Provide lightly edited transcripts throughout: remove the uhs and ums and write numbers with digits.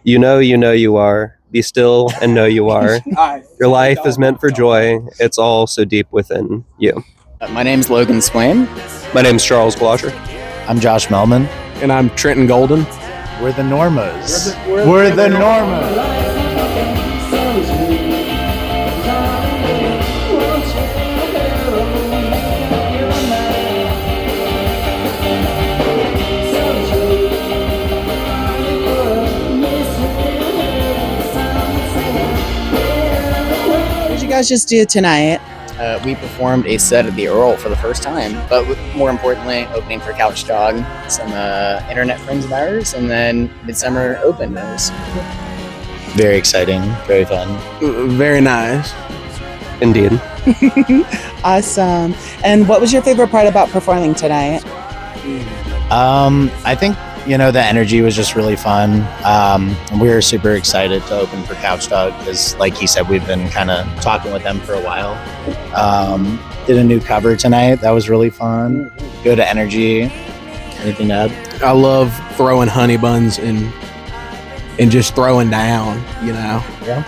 You know you are. Be still and know you are. Your life is meant for joy. It's all so deep within you. My name's Logan Swain. My name's Charles Glosher. I'm Josh Melman. And I'm Trenton Golden. We're the Normas. We're the Normas. What did you guys just do tonight? We performed a set of the Earl for the first time, but more importantly, opening for Couch Dog, some internet friends of ours, and then Midsummer opened. It was very exciting, very fun. Very nice. Indeed. Awesome. And what was your favorite part about performing tonight? I think, the energy was just really fun. We were super excited to open for Couch Dog because, like he said, we've been kind of talking with them for a while. Did a new cover tonight. That was really fun. Good energy. Anything to add? I love throwing honey buns and just throwing down, Yeah.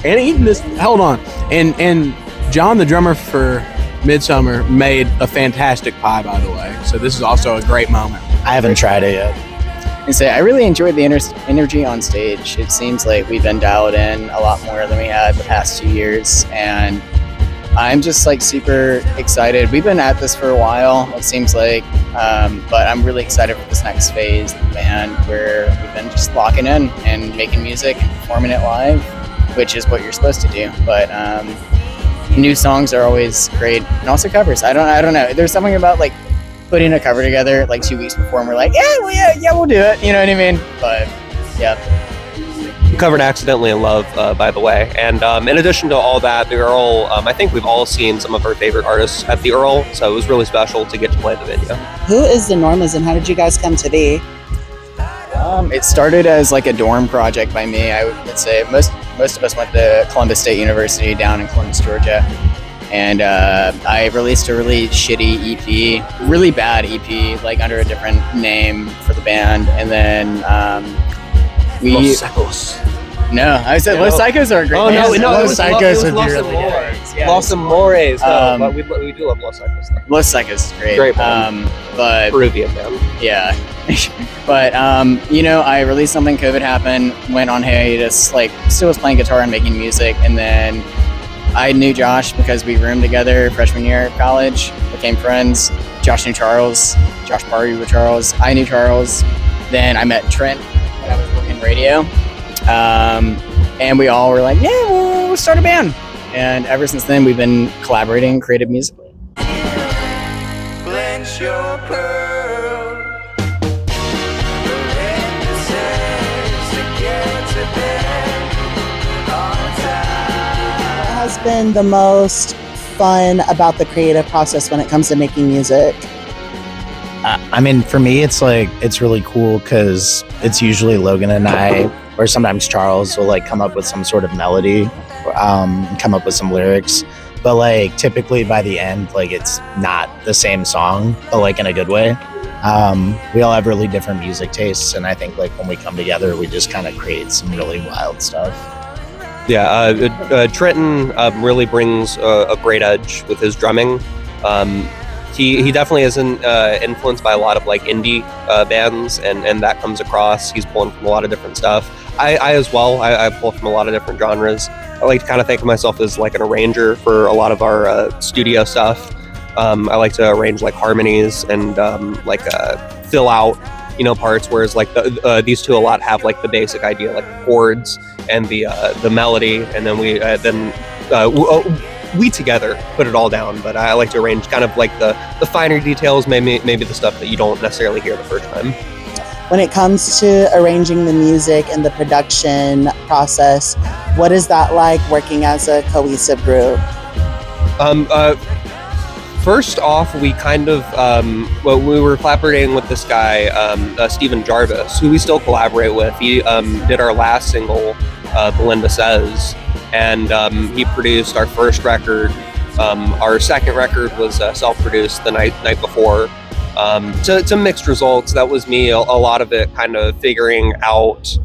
And eating this. Hold on. And John, the drummer for Midsummer, made a fantastic pie, by the way. So this is also a great moment. I haven't tried it yet. And say I really enjoyed the energy on stage. It seems like we've been dialed in a lot more than we had the past 2 years, and I'm just super excited. We've been at this for a while, it seems like, but I'm really excited for this next phase of the band where we've been just locking in and making music and performing it live, which is what you're supposed to do. But new songs are always great, and also covers. I don't know. There's something about putting a cover together 2 weeks before, and we're like, yeah, we'll do it. You know what I mean? But yeah. Covered Accidentally in Love, by the way. And in addition to all that, the Earl, I think we've all seen some of our favorite artists at the Earl, so it was really special to get to play the video. Who is the Normas and how did you guys come to be? It started as a dorm project by me. I would say most of us went to Columbus State University down in Columbus, Georgia. And I released a really shitty EP, really bad EP, under a different name for the band. And then Los Secos. No, I said Los Psychos are a great band. Los Psychos would be really good. Los Amores. But we do love Los Psychos. Los Psychos is great. Great band. But Peruvian band. Yeah. But, I released something, COVID happened, went on hiatus, still was playing guitar and making music. And then I knew Josh because we roomed together freshman year of college, became friends. Josh knew Charles. Josh partied with Charles. I knew Charles. Then I met Trent when I was working radio. And we all were like, yeah, we'll start a band. And ever since then, we've been collaborating creative musically. Bless your pearl. What has been the most fun about the creative process when it comes to making music? For me, it's really cool because it's usually Logan and I, or sometimes Charles will come up with some sort of melody, come up with some lyrics. But typically by the end, it's not the same song, but in a good way. We all have really different music tastes, and I think when we come together, we just kind of create some really wild stuff. Yeah, Trenton really brings a great edge with his drumming. He definitely is influenced by a lot of indie bands, and that comes across. He's pulling from a lot of different stuff. I as well. I pull from a lot of different genres. I like to kind of think of myself as an arranger for a lot of our studio stuff. I like to arrange harmonies and fill out parts, whereas these two a lot have the basic idea, the chords and the melody, and then we together put it all down. But I like to arrange kind of the finer details, maybe the stuff that you don't necessarily hear the first time. When it comes to arranging the music and the production process, what is that like working as a cohesive group? First off, we kind of, we were collaborating with this guy, Stephen Jarvis, who we still collaborate with. He did our last single, Belinda Says, and he produced our first record. Our second record was self-produced the night before. To mixed results. That was me, a lot of it kind of figuring out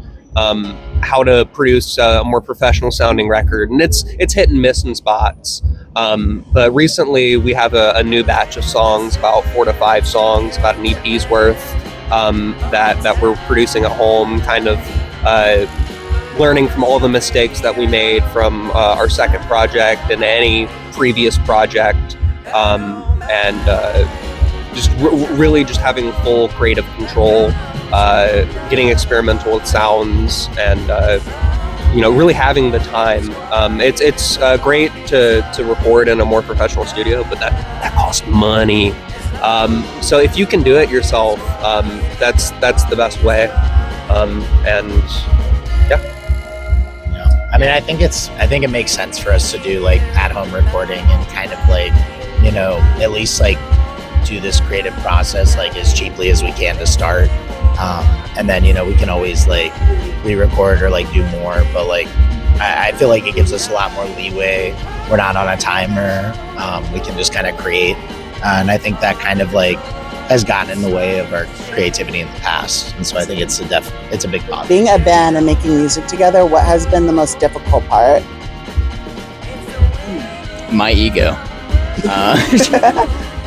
how to produce a more professional sounding record, and it's hit and miss in spots. But recently we have a new batch of songs, about 4 to 5 songs, about an EP's worth, that we're producing at home, kind of learning from all the mistakes that we made from our second project and any previous project, and just really just having full creative control, getting experimental with sounds, and really having the time. It's great to record in a more professional studio, but that costs money. So if you can do it yourself, that's the best way. And I mean, I think it makes sense for us to do like at-home recording and kind of like, at least like do this creative process like as cheaply as we can to start. And then, we can always like re-record or like do more, but like, I feel like it gives us a lot more leeway. We're not on a timer. We can just kind of create. And I think that kind of like has gotten in the way of our creativity in the past. And so I think it's a big positive. Being a band and making music together, what has been the most difficult part? My ego.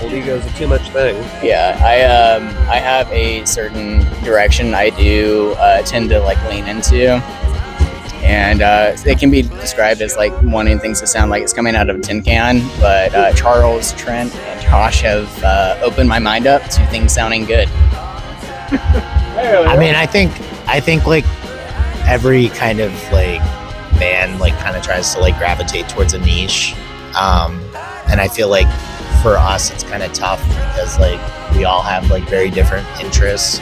old ego is a too much thing. Yeah, I have a certain direction I do tend to like lean into, and it can be described as like wanting things to sound like it's coming out of a tin can. But Charles, Trent, and Josh have opened my mind up to things sounding good. I mean, I think like every kind of like band like kind of tries to like gravitate towards a niche, and I feel like for us it's kind of tough because like we all have like very different interests.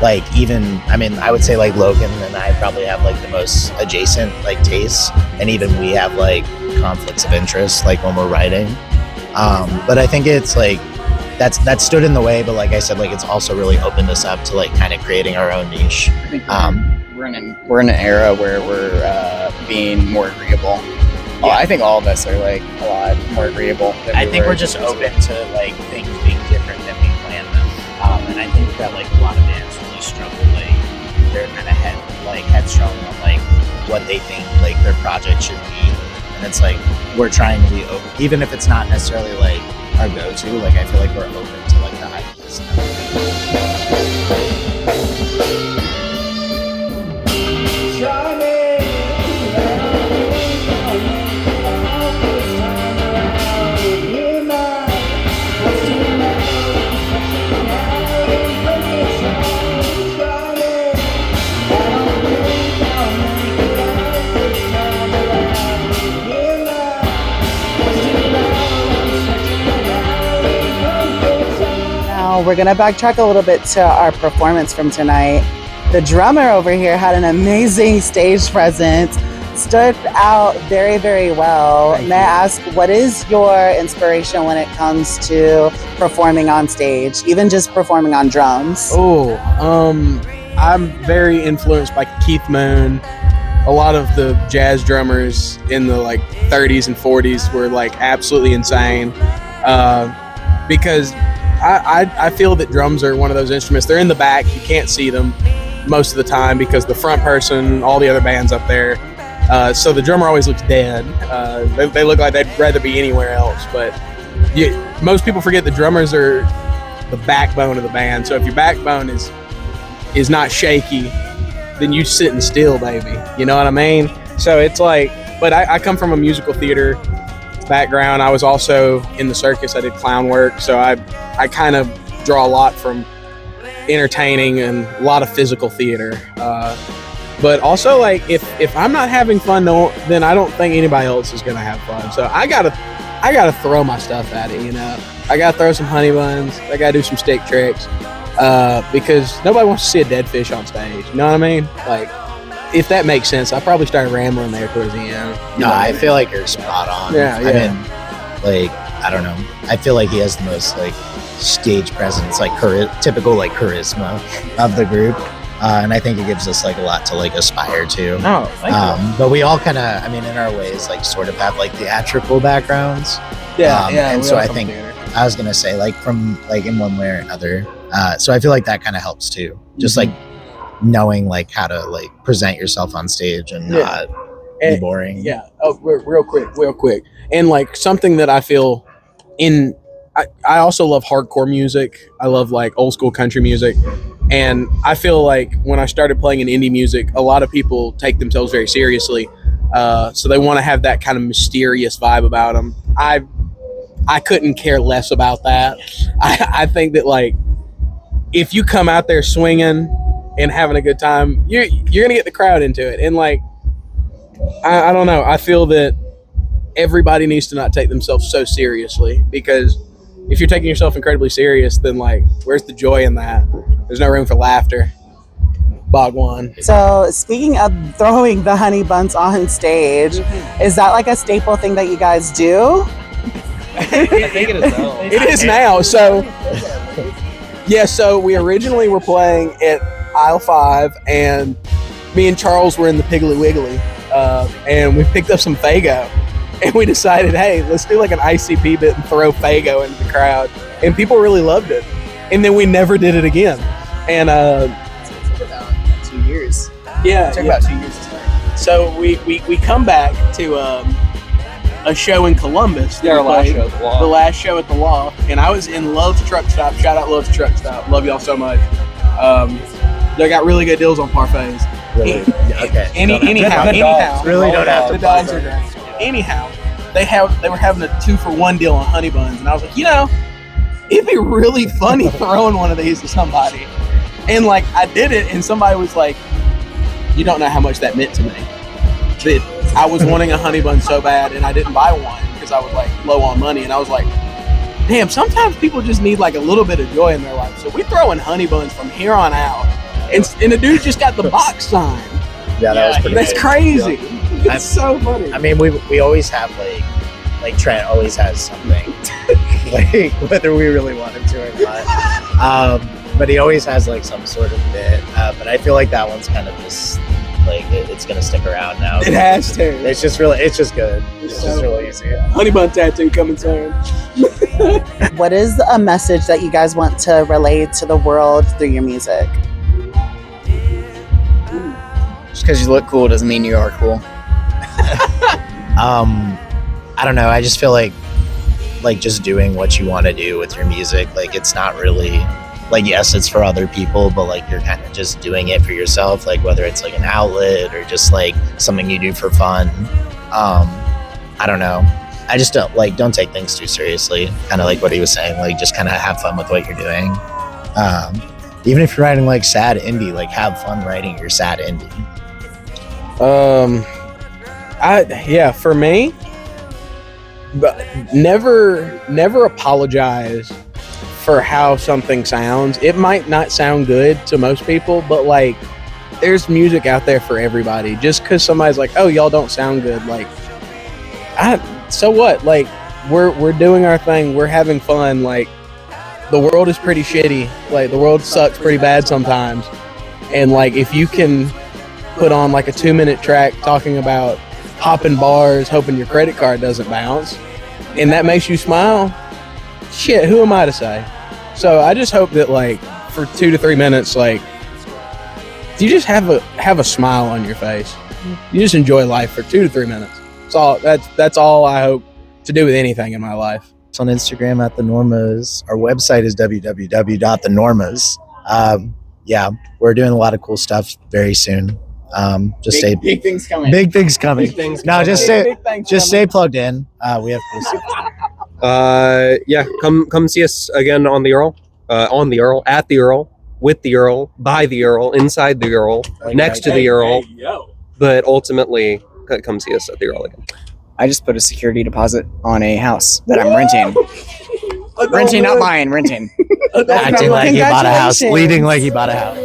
Like even, I mean, I would say like Logan and I probably have like the most adjacent like tastes, and even we have like conflicts of interest like when we're writing. But I think it's like that stood in the way, but like I said, like it's also really opened us up to like kind of creating our own niche. I think we're in an era where we're being more agreeable. Yeah. I think all of us are like a lot more agreeable. I think we're just open to like things being different than we planned them. And I think that like a lot of bands really struggle, like they're kind of headstrong on like what they think like their project should be. And it's like we're trying to be open, even if it's not necessarily like our go-to. Like I feel like we're open to like the ideas. We're gonna backtrack a little bit to our performance from tonight. The drummer over here had an amazing stage presence, stood out very, very well. May I ask, what is your inspiration when it comes to performing on stage, even just performing on drums? I'm very influenced by Keith Moon. A lot of the jazz drummers in the like 30s and 40s were like absolutely insane, because I feel that drums are one of those instruments. They're in the back. You can't see them most of the time because the front person, all the other bands up there. So the drummer always looks dead. They look like they'd rather be anywhere else. But most people forget the drummers are the backbone of the band. So if your backbone is not shaky, then you sitting still, baby. You know what I mean? So it's like, but I come from a musical theater background. I was also in the circus. I did clown work. So I kind of draw a lot from entertaining and a lot of physical theater. But also, like, if I'm not having fun, then I don't think anybody else is gonna have fun. So I gotta throw my stuff at it, I gotta throw some honey buns. I gotta do some stick tricks, because nobody wants to see a dead fish on stage. You know what I mean? Like, if that makes sense. I probably started rambling there towards the end. No, I feel like you're spot on. Yeah. I mean, like, I don't know. I feel like he has the most like stage presence, like typical like charisma of the group. And I think it gives us like a lot to like aspire to. Oh, thank you. But we all kind of, I mean, in our ways, like sort of have like theatrical backgrounds. And so I think I was gonna say like from like in one way or another. So I feel like that kind of helps too. Just like knowing like how to like present yourself on stage and not be boring. Yeah. Oh, real quick. And like something that I feel I also love hardcore music. I love like old school country music. And I feel like when I started playing in indie music, a lot of people take themselves very seriously. So they want to have that kind of mysterious vibe about them. I couldn't care less about that. I think that like if you come out there swinging and having a good time, you're gonna get the crowd into it. And like I don't know. I feel that everybody needs to not take themselves so seriously, because if you're taking yourself incredibly serious, then like where's the joy in that? There's no room for laughter. Bhagwan. So speaking of throwing the honey buns on stage, is that like a staple thing that you guys do? I think it is now. It is now. So yeah, so we originally were playing at aisle 5, and me and Charles were in the Piggly Wiggly, and we picked up some Faygo, and we decided, hey, let's do like an ICP bit and throw Faygo into the crowd, and people really loved it. And then we never did it again. And It took about 2 years. yeah, It took about 2 years to start. so we come back to a show in Columbus. Yeah, our last played, show at the Law. The last show at the Law, and I was in Love's Truck Stop. Shout out Love's Truck Stop. Love y'all so much. They got really good deals on parfaits. Really? Okay. Anyhow, Really don't have to the dogs are great. Anyhow, they were having a 2-for-1 deal on honey buns, and I was like, it'd be really funny throwing one of these to somebody. And like I did it, and somebody was like, you don't know how much that meant to me. That I was wanting a honey bun so bad, and I didn't buy one because I was like low on money, and I was like, damn, sometimes people just need like a little bit of joy in their life. So we throwing honey buns from here on out, and the dude just got the box signed. Yeah, that was pretty That's good. crazy. It's so funny. I mean, we always have like Trent always has something, like whether we really want him to or not. But he always has like some sort of bit. But I feel like that one's kind of just like it's gonna stick around now. It has to. It's just good. It's just really easy. Honey bun tattoo coming soon. What is a message that you guys want to relay to the world through your music? Just because you look cool doesn't mean you are cool. I don't know. I just feel like just doing what you want to do with your music. Like it's not really like, yes, it's for other people, but like you're kind of just doing it for yourself. Like whether it's like an outlet or just like something you do for fun. I don't know. I just don't take things too seriously. Kind of like what he was saying. Like just kind of have fun with what you're doing. Even if you're writing like sad indie, like have fun writing your sad indie. For me, but never apologize for how something sounds. It might not sound good to most people, but like there's music out there for everybody. Just because somebody's like, oh, y'all don't sound good, like so what? Like we're doing our thing, we're having fun. Like the world is pretty shitty, like the world sucks pretty bad sometimes, and like if you can put on like a 2-minute track talking about popping bars, hoping your credit card doesn't bounce, and that makes you smile, shit, who am I to say? So I just hope that like for 2 to 3 minutes, like you just have a smile on your face. You just enjoy life for 2 to 3 minutes. That's all I hope to do with anything in my life. It's on Instagram at the Normas. Our website is www.thenormas. Yeah, we're doing a lot of cool stuff very soon. Big things coming. Big things coming. Big things No, coming. just stay plugged in. We have cool stuff. Come see us again on the Earl, at the Earl, with the Earl, by the Earl, inside the Earl, next to the Earl. But ultimately, come see us at the Earl again. I just put a security deposit on a house that I'm renting. Renting, not buying, renting. Acting like he bought a house, leading like he bought a house.